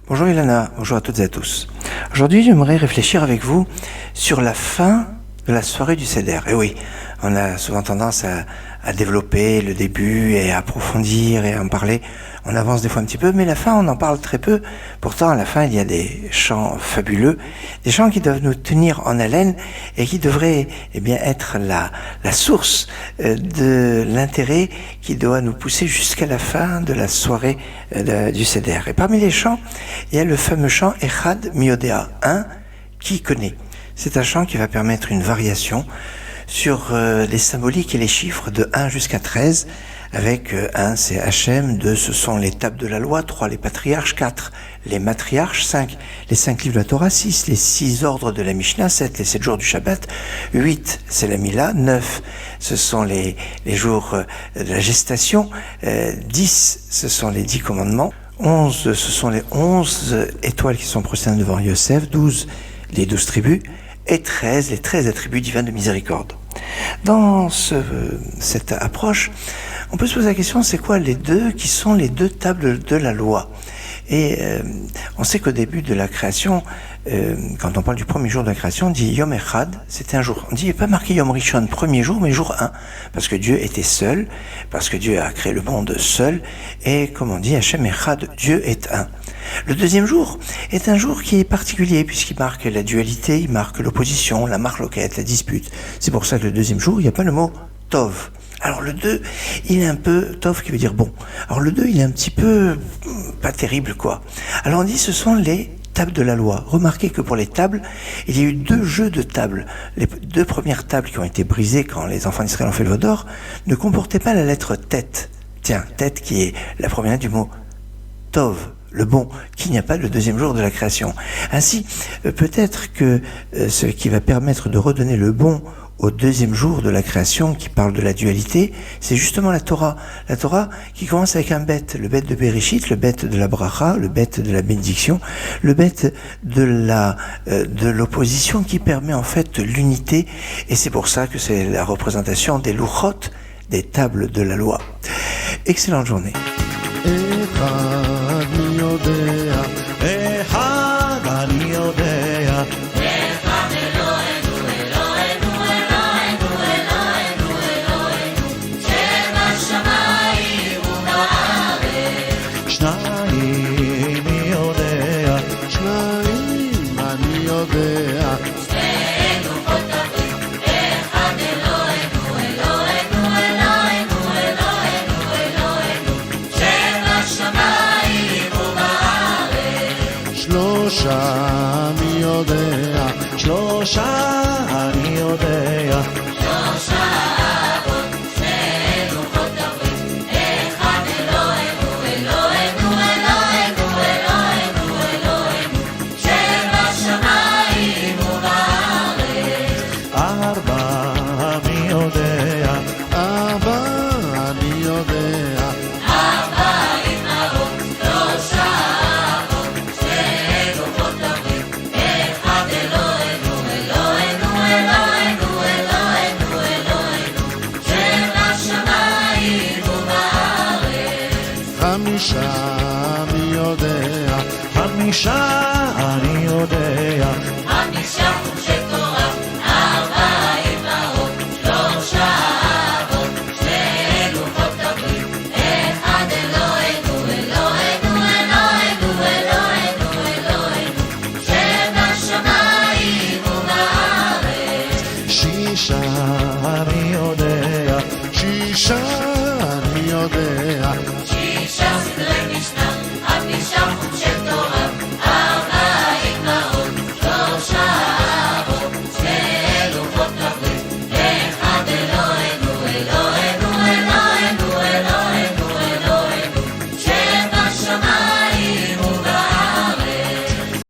Bonjour Ilana, bonjour à toutes et à tous. Aujourd'hui, j'aimerais réfléchir avec vous sur la fin de la soirée du Seder. Et oui, on a souvent tendance à développer le début et à approfondir et à en parler. On avance des fois un petit peu, mais la fin, on en parle très peu. Pourtant, à la fin, il y a des chants fabuleux, des chants qui doivent nous tenir en haleine et qui devraient être la source de l'intérêt qui doit nous pousser jusqu'à la fin de la soirée du Seder. Et parmi les chants, il y a le fameux chant Echad Miodea, qui connaît. C'est un chant qui va permettre une variation sur les symboliques et les chiffres de 1 jusqu'à 13, avec 1 c'est Hachem, 2 ce sont les tables de la loi, 3 les patriarches, 4 les matriarches, 5 les 5 livres de la Torah, 6 les 6 ordres de la Mishnah, 7 les 7 jours du Shabbat, 8 c'est la Mila, 9 ce sont les jours de la gestation, 10 ce sont les 10 commandements, 11 ce sont les 11 étoiles qui sont prosternées devant Yosef, 12 les 12 tribus, et 13 les 13 attributs divins de miséricorde. Dans cette approche, on peut se poser la question, c'est quoi les deux qui sont les deux tables de la loi? Et on sait qu'au début de la création, quand on parle du premier jour de la création, on dit Yom Echad, c'était un jour. On dit, il n'est pas marqué Yom Rishon, premier jour, mais jour 1. Parce que Dieu était seul, parce que Dieu a créé le monde seul, et comme on dit, Hachem Echad, Dieu est un. Le deuxième jour est un jour qui est particulier, puisqu'il marque la dualité, il marque l'opposition, la marloquette, la dispute. C'est pour ça que le deuxième jour, il n'y a pas le mot Tov. Alors le 2, il est un peu Tov qui veut dire bon. Alors le 2, il est un petit peu pas terrible quoi. Alors on dit ce sont les tables de la loi. Remarquez que pour les tables, il y a eu 2 jeux de tables. Les 2 premières tables qui ont été brisées quand les enfants d'Israël ont fait le veau d'or ne comportaient pas la lettre tête. Tiens, tête qui est la première lettre du mot Tov, le bon, qu'il n'y a pas le deuxième jour de la création. Ainsi, peut-être que ce qui va permettre de redonner le bon au deuxième jour de la création, qui parle de la dualité, c'est justement la Torah. La Torah qui commence avec un bet, le bet de Bereshit, le bet de la bracha, le bet de la bénédiction, le bet de l'opposition qui permet en fait l'unité, et c'est pour ça que c'est la représentation des louchot, des tables de la loi. Excellente journée. שלושה אני יודע שלושה אבות שני לוחות הברית אחד אלוהינו אלוהינו אלוהינו אלוהינו אלוהינו שבשמיים ובארץ ארבע אני יודע ארבע אני יודע ארבע אמהות שלושה אבות שני לוחות הברית אחד אלוהינו אלוהינו אלוהינו אלוהינו אלוהינו שבשמיים ובארץ חמישה אני יודע חמישה אני יודע חמישה חומשי תורה ארבע אמהות שלושה אבות שני לוחות הברית אחד אלוהינו אלוהינו אלוהינו אלוהינו אלוהינו שבשמיים ובארץ שישה אני יודע שישה אני יודע